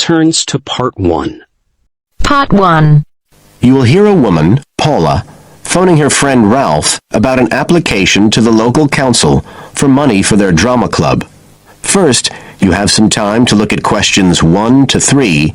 returns to Part 1. Part 1. You will hear a woman, Paula, phoning her friend Ralph about an application to the local council for money for their drama club. First, you have some time to look at questions 1 to 3.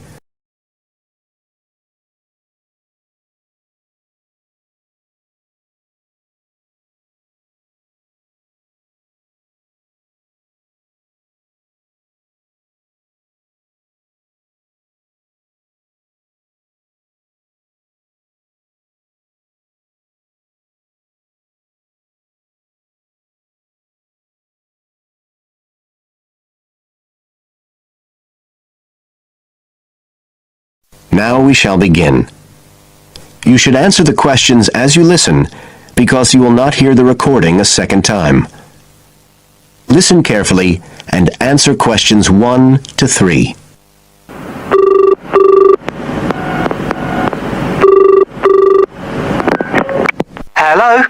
Now we shall begin. You should answer the questions as you listen, because you will not hear the recording a second time. Listen carefully and answer questions 1 to 3. Hello?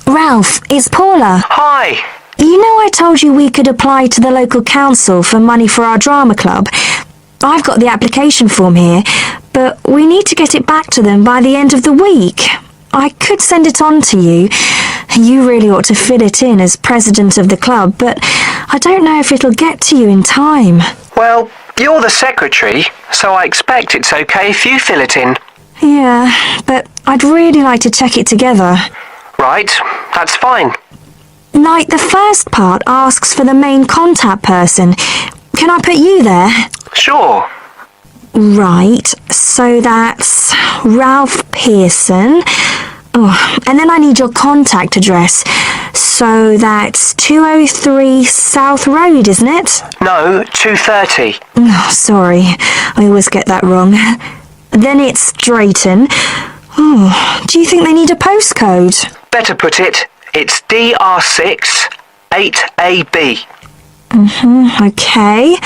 Ralph, it's Paula. Hi. You know I told you we could apply to the local council for money for our drama club? I've got the application form here, but we need to get it back to them by the end of the week. I could send it on to you. You really ought to fill it in as president of the club, but I don't know if it'll get to you in time. Well, you're the secretary, so I expect it's okay if you fill it in. Yeah, but I'd really like to check it together. Right, that's fine. Like, the first part asks for the main contact person. Can I put you there? Sure. Right, so that's Ralph Pearson. Oh, and then I need your contact address. So that's 203 South Road, isn't it? No, 230. Oh, sorry, I always get that wrong. Then it's Drayton. Oh, do you think they need a postcode? Better put it, it's DR6 8AB. Okay.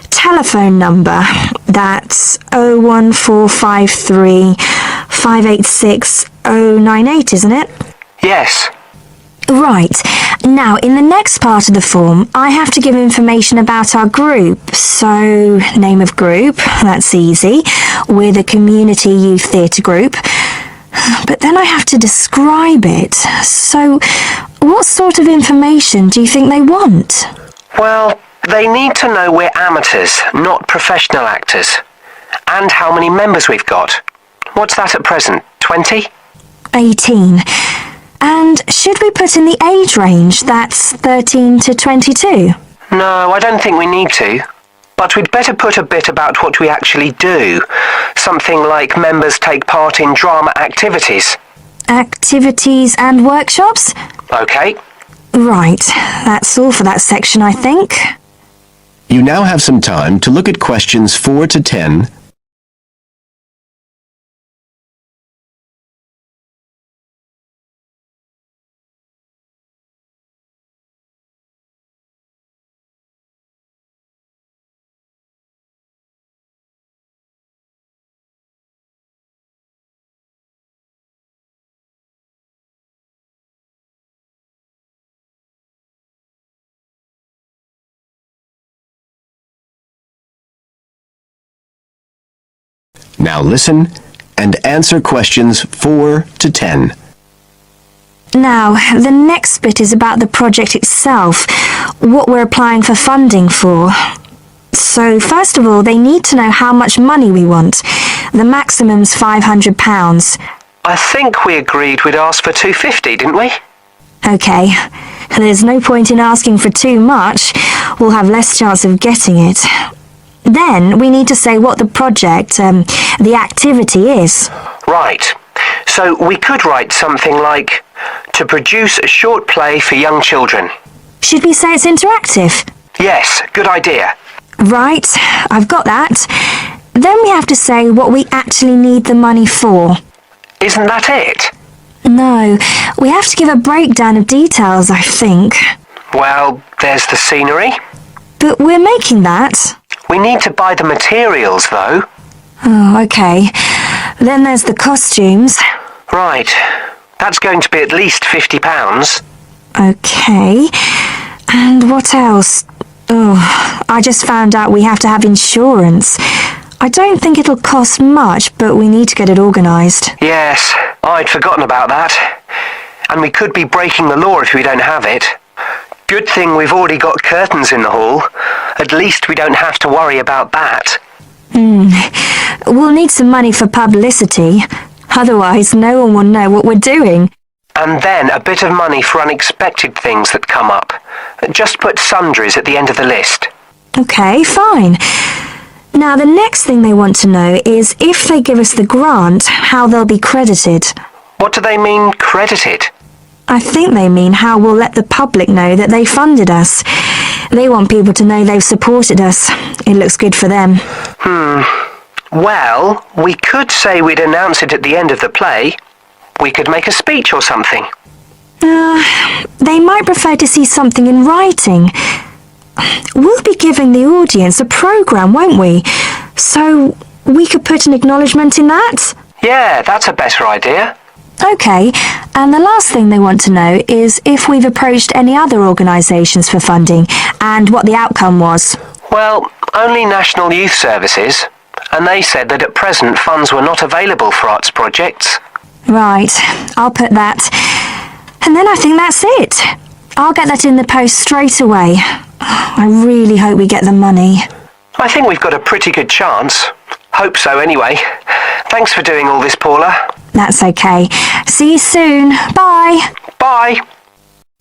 Telephone number, that's 01453 586 098, isn't it? Yes. Right. Now, in the next part of the form, I have to give information about our group. So, name of group, that's easy. We're the Community Youth Theatre Group. But then I have to describe it. So, what sort of information do you think they want? Well, they need to know we're amateurs, not professional actors. And how many members we've got. What's that at present? 20? 18. And should we put in the age range? That's 13 to 22. No, I don't think we need to. But we'd better put a bit about what we actually do. Something like members take part in drama activities. Activities and workshops? Okay. Right. That's all for that section, I think. You now have some time to look at questions 4 to 10. Now listen and answer questions 4 to 10. Now, the next bit is about the project itself, what we're applying for funding for. So, first of all, they need to know how much money we want. The maximum's £500. I think we agreed we'd ask for 250, didn't we? Okay. There's no point in asking for too much. We'll have less chance of getting it. Then we need to say what the project, the activity is. Right. So we could write something like, to produce a short play for young children. Should we say it's interactive? Yes, good idea. Right, I've got that. Then we have to say what we actually need the money for. Isn't that it? No, we have to give a breakdown of details, I think. Well, there's the scenery. But we're making that. We need to buy the materials, though. Oh, okay. Then there's the costumes. Right. That's going to be at least £50. Okay. And what else? Oh, I just found out we have to have insurance. I don't think it'll cost much, but we need to get it organised. Yes, I'd forgotten about that. And we could be breaking the law if we don't have it. Good thing we've already got curtains in the hall. At least we don't have to worry about that. We'll need some money for publicity. Otherwise, no one will know what we're doing. And then a bit of money for unexpected things that come up. Just put sundries at the end of the list. Okay, fine. Now, the next thing they want to know is if they give us the grant, how they'll be credited. What do they mean, credited? I think they mean how we'll let the public know that they funded us. They want people to know they've supported us. It looks good for them. Well, we could say we'd announce it at the end of the play. We could make a speech or something. They might prefer to see something in writing. We'll be giving the audience a programme, won't we? So we could put an acknowledgement in that? Yeah, that's a better idea. Okay, and the last thing they want to know is if we've approached any other organisations for funding and what the outcome was. Well, only National Youth Services, and they said that at present funds were not available for arts projects. Right, I'll put that. And then I think that's it. I'll get that in the post straight away. I really hope we get the money. I think we've got a pretty good chance. Hope so anyway. Thanks for doing all this, Paula. That's okay. See you soon. Bye. Bye.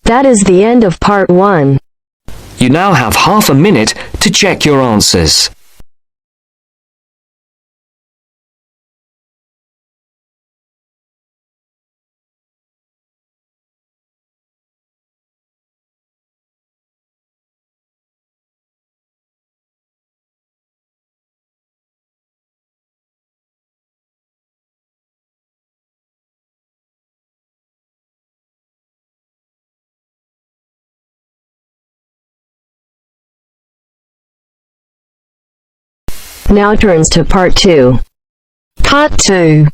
That is the end of part 1. You now have half a minute to check your answers. Now turns to part 2. Part 2.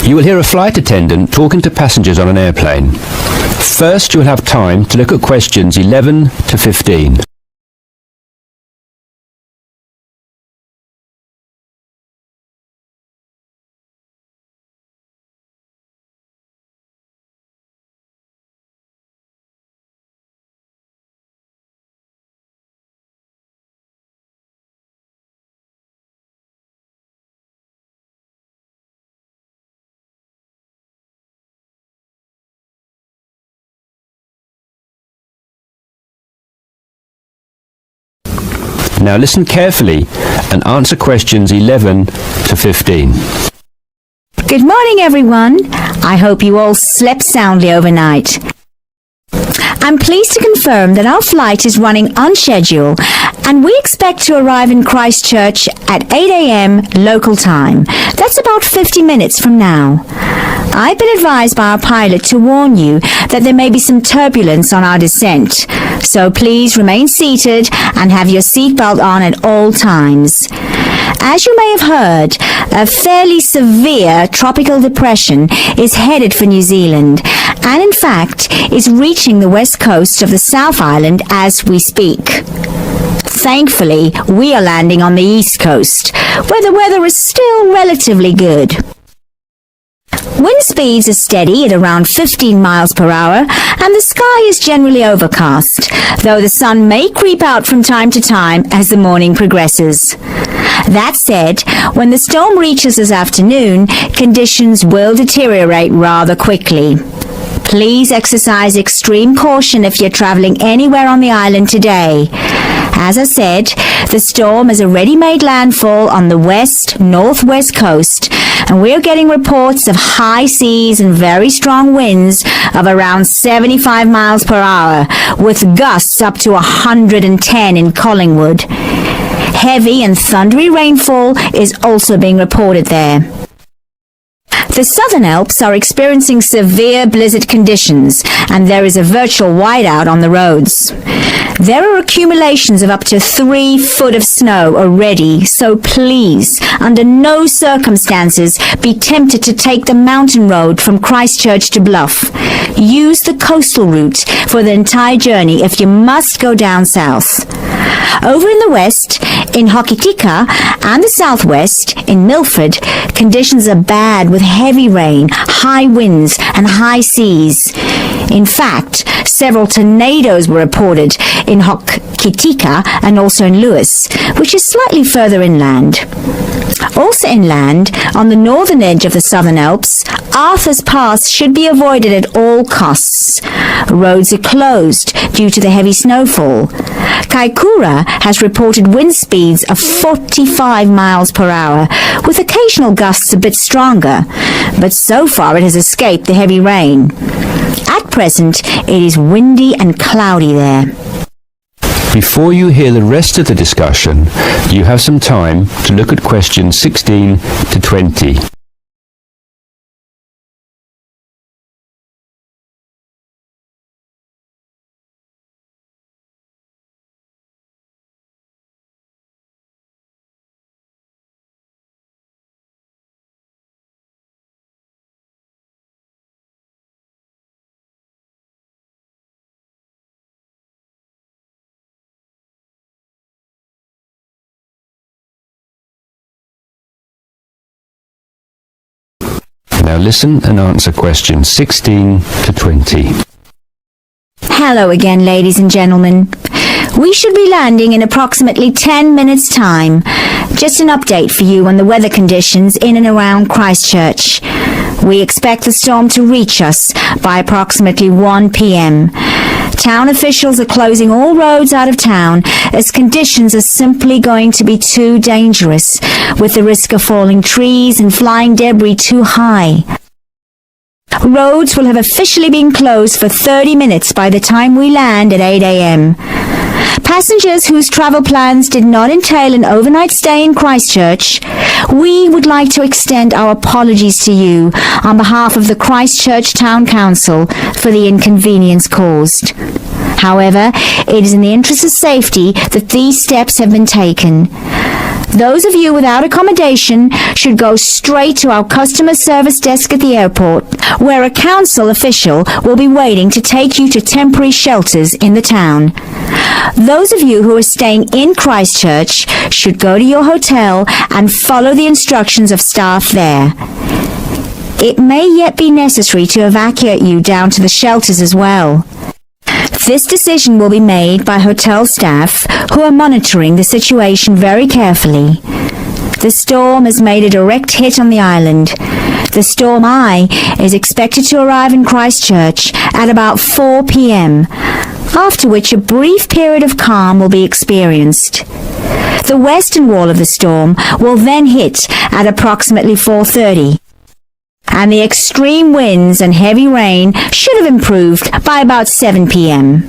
You will hear a flight attendant talking to passengers on an airplane. First, you will have time to look at questions 11 to 15. Now listen carefully and answer questions 11 to 15. Good morning, everyone. I hope you all slept soundly overnight. I'm pleased to confirm that our flight is running on schedule and we expect to arrive in Christchurch at 8 a.m. local time. That's about 50 minutes from now. I've been advised by our pilot to warn you that there may be some turbulence on our descent, so please remain seated and have your seatbelt on at all times. As you may have heard, a fairly severe tropical depression is headed for New Zealand and in fact is reaching the west coast of the South Island as we speak. Thankfully, we are landing on the east coast, where the weather is still relatively good. Wind speeds are steady at around 15 miles per hour, and the sky is generally overcast, though the sun may creep out from time to time as the morning progresses. That said, when the storm reaches this afternoon, conditions will deteriorate rather quickly. Please exercise extreme caution if you're traveling anywhere on the island today. As I said, the storm has already made landfall on the west-northwest coast, and we're getting reports of high seas and very strong winds of around 75 miles per hour, with gusts up to 110 in Collingwood. Heavy and thundery rainfall is also being reported there. The Southern Alps are experiencing severe blizzard conditions, and there is a virtual whiteout on the roads. There are accumulations of up to 3 foot of snow already, so please, under no circumstances, be tempted to take the mountain road from Christchurch to Bluff. use the coastal route for the entire journey if you must go down south. Over in the west, in Hokitika, and the southwest, in Milford, conditions are bad with heavy rain, high winds, and high seas. In fact, several tornadoes were reported in Hokitika and also in Lewis, which is slightly further inland. Also inland, on the northern edge of the Southern Alps, Arthur's Pass should be avoided at all costs. Roads are closed due to the heavy snowfall. Kaikoura has reported wind speeds of 45 miles per hour, with occasional gusts a bit stronger, but so far it has escaped the heavy rain. At present, it is windy and cloudy there. Before you hear the rest of the discussion, you have some time to look at questions 16 to 20. Now listen and answer questions 16 to 20. Hello again, ladies and gentlemen. We should be landing in approximately 10 minutes' time. Just an update for you on the weather conditions in and around Christchurch. We expect the storm to reach us by approximately 1 p.m. Town officials are closing all roads out of town as conditions are simply going to be too dangerous, with the risk of falling trees and flying debris too high. Roads will have officially been closed for 30 minutes by the time we land at 8 a.m. Passengers whose travel plans did not entail an overnight stay in Christchurch, we would like to extend our apologies to you on behalf of the Christchurch Town Council for the inconvenience caused. However, it is in the interest of safety that these steps have been taken. Those of you without accommodation should go straight to our customer service desk at the airport, where a council official will be waiting to take you to temporary shelters in the town. Those of you who are staying in Christchurch should go to your hotel and follow the instructions of staff there. It may yet be necessary to evacuate you down to the shelters as well. This decision will be made by hotel staff who are monitoring the situation very carefully. The storm has made a direct hit on the island. The storm eye is expected to arrive in Christchurch at about 4 p.m., after which a brief period of calm will be experienced. The western wall of the storm will then hit at approximately 4:30. And the extreme winds and heavy rain should have improved by about 7 p.m.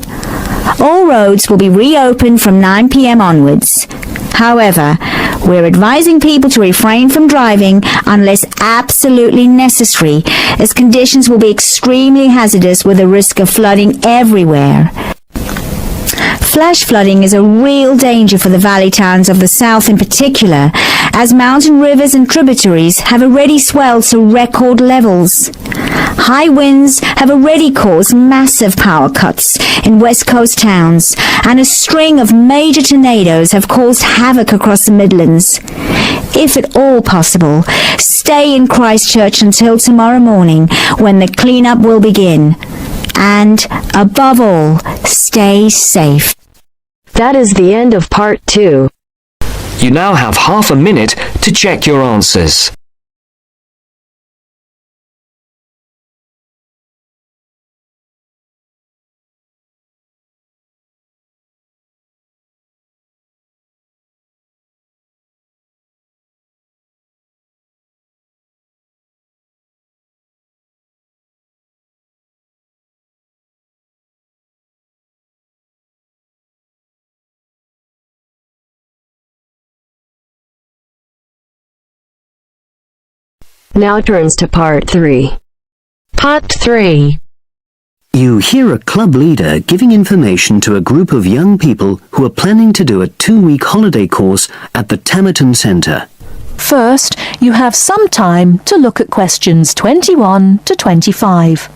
All roads will be reopened from 9 p.m. onwards. However, we're advising people to refrain from driving unless absolutely necessary, as conditions will be extremely hazardous with a risk of flooding everywhere. Flash flooding is a real danger for the valley towns of the south in particular, as mountain rivers and tributaries have already swelled to record levels. High winds have already caused massive power cuts in west coast towns, and a string of major tornadoes have caused havoc across the Midlands. If at all possible, stay in Christchurch until tomorrow morning, when the cleanup will begin. And, above all, stay safe. That is the end of part 2. You now have half a minute to check your answers. Now turns to part 3. Part 3. You hear a club leader giving information to a group of young people who are planning to do a 2-week holiday course at the Tamerton Centre. First, you have some time to look at questions 21 to 25.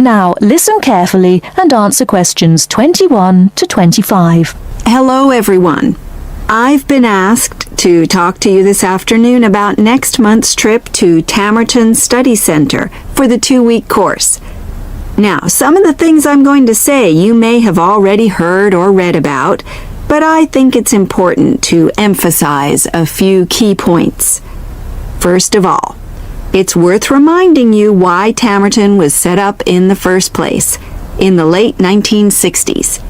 Now listen carefully and answer questions 21 to 25. Hello, everyone. I've been asked to talk to you this afternoon about next month's trip to Tamerton Study Center for the 2-week course. Now, some of the things I'm going to say you may have already heard or read about, but I think it's important to emphasize a few key points. First of all, it's worth reminding you why Tamerton was set up in the first place, in the late 1960s.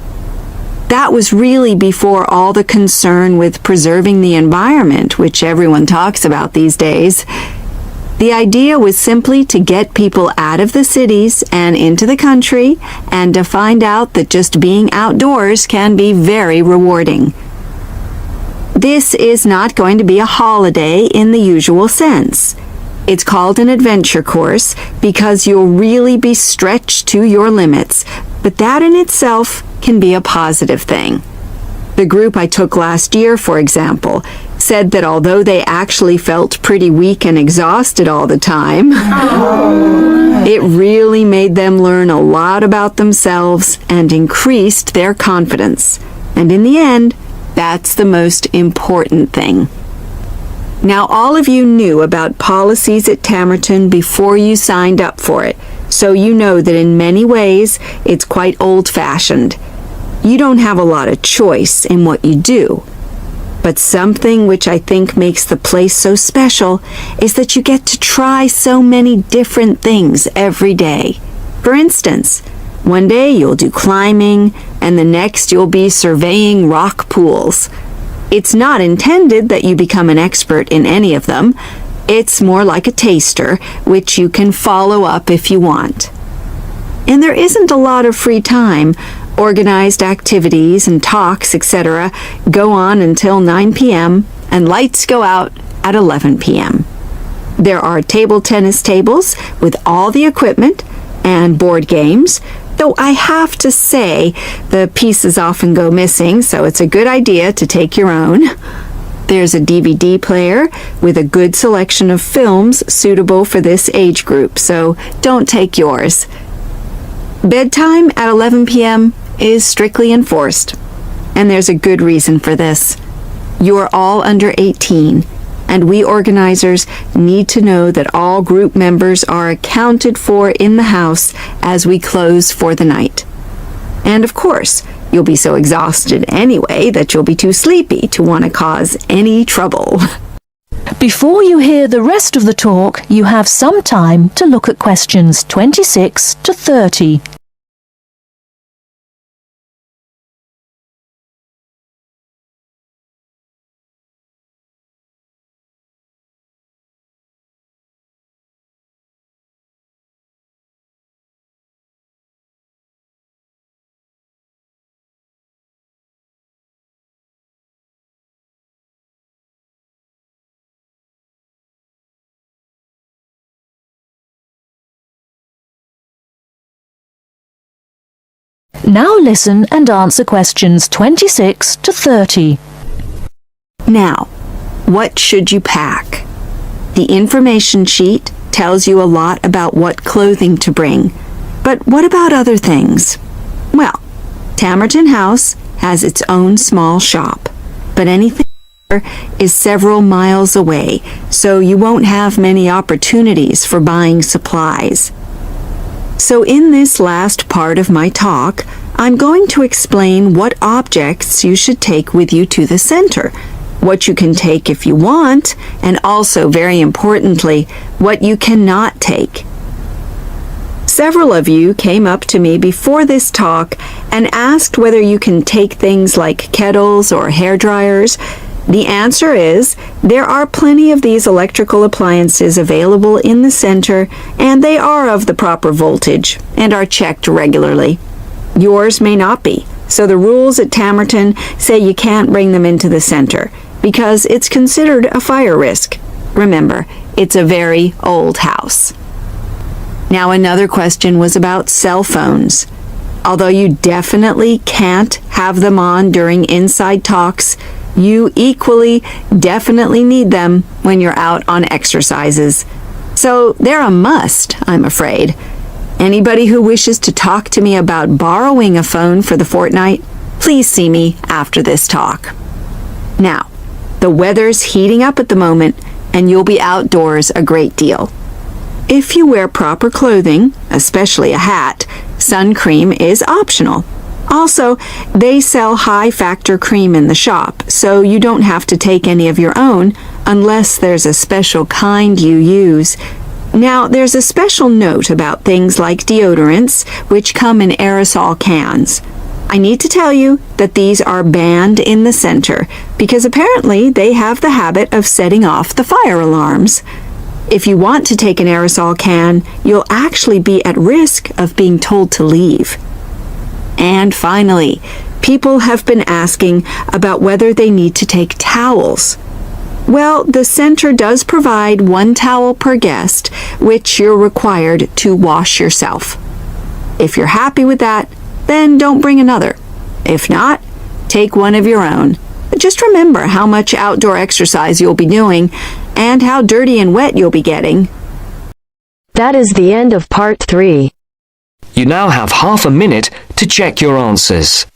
That was really before all the concern with preserving the environment, which everyone talks about these days. The idea was simply to get people out of the cities and into the country, and to find out that just being outdoors can be very rewarding. This is not going to be a holiday in the usual sense. It's called an adventure course because you'll really be stretched to your limits, but that in itself can be a positive thing. The group I took last year, for example, said that although they actually felt pretty weak and exhausted all the time, it really made them learn a lot about themselves and increased their confidence. And in the end, that's the most important thing. Now, all of you knew about policies at Tamerton before you signed up for it, so you know that in many ways it's quite old-fashioned. You don't have a lot of choice in what you do. But something which I think makes the place so special is that you get to try so many different things every day. For instance, one day you'll do climbing, and the next you'll be surveying rock pools. It's not intended that you become an expert in any of them. It's more like a taster, which you can follow up if you want. And there isn't a lot of free time. Organized activities and talks, etc., go on until 9 p.m., and lights go out at 11 p.m. There are table tennis tables with all the equipment and board games, though I have to say the pieces often go missing, so it's a good idea to take your own. There's a DVD player with a good selection of films suitable for this age group, so don't take yours. Bedtime at 11 p.m. is strictly enforced, and there's a good reason for this. You are all under 18, and we organizers need to know that all group members are accounted for in the house as we close for the night. And of course, you'll be so exhausted anyway that you'll be too sleepy to want to cause any trouble. Before you hear the rest of the talk, you have some time to look at questions 26 to 30. Now listen and answer questions 26 to 30. Now, what should you pack? The information sheet tells you a lot about what clothing to bring. But what about other things? Well, Tamerton House has its own small shop, but anything there is several miles away, so you won't have many opportunities for buying supplies. So in this last part of my talk, I'm going to explain what objects you should take with you to the center, what you can take if you want, and also, very importantly, what you cannot take. Several of you came up to me before this talk and asked whether you can take things like kettles or hair dryers. The answer is, there are plenty of these electrical appliances available in the center, and they are of the proper voltage and are checked regularly. Yours may not be, so the rules at Tamerton say you can't bring them into the center, because it's considered a fire risk. Remember, it's a very old house. Now, another question was about cell phones. Although you definitely can't have them on during inside talks, you equally definitely need them when you're out on exercises. So they're a must, I'm afraid. Anybody who wishes to talk to me about borrowing a phone for the fortnight, please see me after this talk. Now, the weather's heating up at the moment, and you'll be outdoors a great deal. If you wear proper clothing, especially a hat, sun cream is optional. Also, they sell high-factor cream in the shop, so you don't have to take any of your own unless there's a special kind you use. Now, there's a special note about things like deodorants, which come in aerosol cans. I need to tell you that these are banned in the center because apparently they have the habit of setting off the fire alarms. If you want to take an aerosol can, you'll actually be at risk of being told to leave. And finally, people have been asking about whether they need to take towels. Well, the center does provide 1 towel per guest, which you're required to wash yourself. If you're happy with that, then don't bring another. If not, take one of your own. Just remember how much outdoor exercise you'll be doing and how dirty and wet you'll be getting. That is the end of part 3. You now have half a minute to check your answers.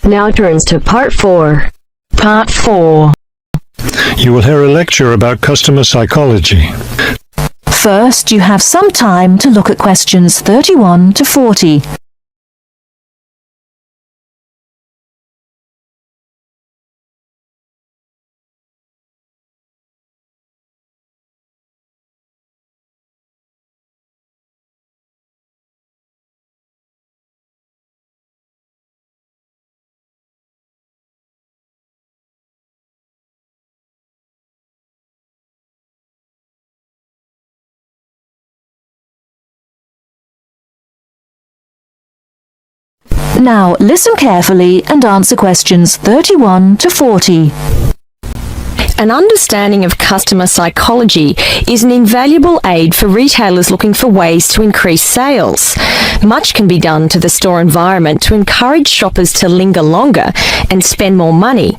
Now turns to part 4. Part 4. You will hear a lecture about customer psychology. First, you have some time to look at questions 31 to 40. Now, listen carefully and answer questions 31 to 40. An understanding of customer psychology is an invaluable aid for retailers looking for ways to increase sales. Much can be done to the store environment to encourage shoppers to linger longer and spend more money.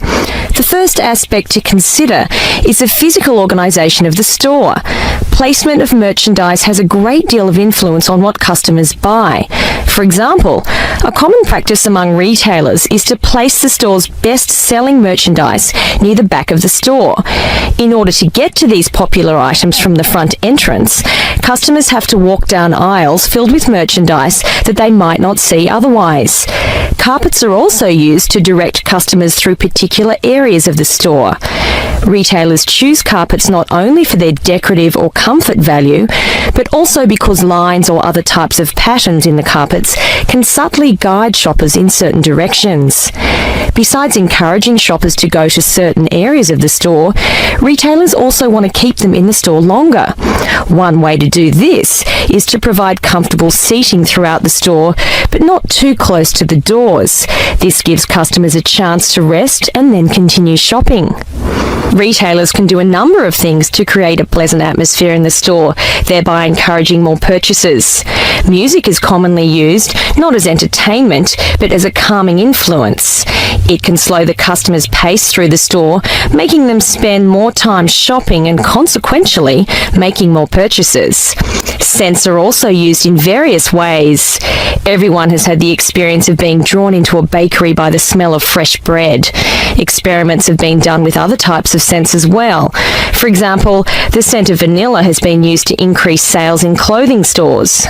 The first aspect to consider is the physical organisation of the store. Placement of merchandise has a great deal of influence on what customers buy. For example, a common practice among retailers is to place the store's best-selling merchandise near the back of the store. In order to get to these popular items from the front entrance, customers have to walk down aisles filled with merchandise that they might not see otherwise. Carpets are also used to direct customers through particular areas of the store. Retailers choose carpets not only for their decorative or comfort value, but also because lines or other types of patterns in the carpets can subtly guide shoppers in certain directions. Besides encouraging shoppers to go to certain areas of the store, retailers also want to keep them in the store longer. One way to do this is to provide comfortable seating throughout the store, but not too close to the doors. This gives customers a chance to rest and then continue shopping. Retailers can do a number of things to create a pleasant atmosphere in the store, thereby encouraging more purchases. Music is commonly used, not as entertainment, but as a calming influence. It can slow the customer's pace through the store, making them spend more time shopping and consequentially making more purchases. Scents are also used in various ways. Everyone has had the experience of being drawn into a bakery by the smell of fresh bread. Experiments have been done with other types of scents as well. For example, the scent of vanilla has been used to increase sales in clothing stores.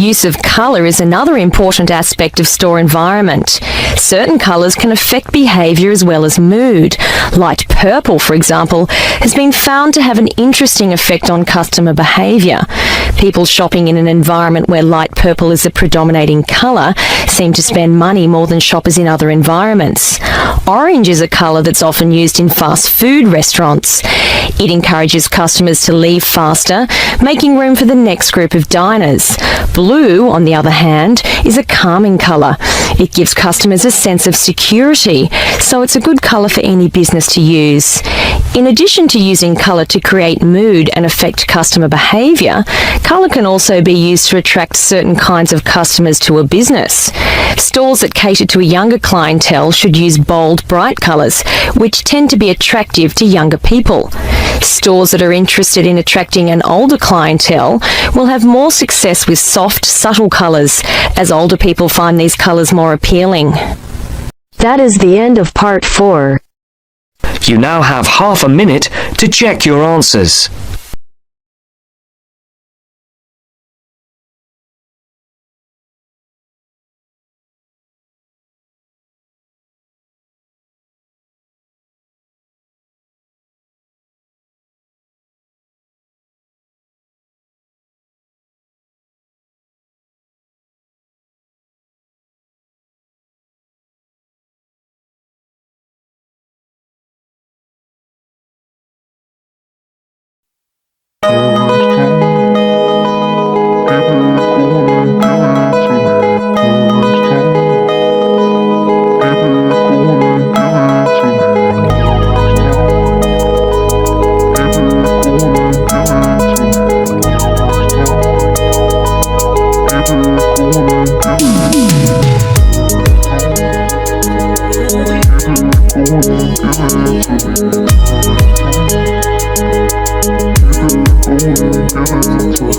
Use of colour is another important aspect of store environment. Certain colours can affect behaviour as well as mood. Light purple, for example, has been found to have an interesting effect on customer behaviour. People shopping in an environment where light purple is the predominating colour seem to spend money more than shoppers in other environments. Orange is a colour that's often used in fast food restaurants. It encourages customers to leave faster, making room for the next group of diners. Blue, on the other hand, is a calming colour. It gives customers a sense of security, so it's a good colour for any business to use. In addition to using colour to create mood and affect customer behaviour, colour can also be used to attract certain kinds of customers to a business. Stores that cater to a younger clientele should use bold, bright colours, which tend to be attractive to younger people. Stores that are interested in attracting an older clientele will have more success with soft, subtle colours, as older people find these colours more appealing. That is the end of part 4. You now have half a minute to check your answers.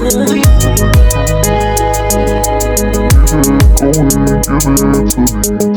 Give it to me.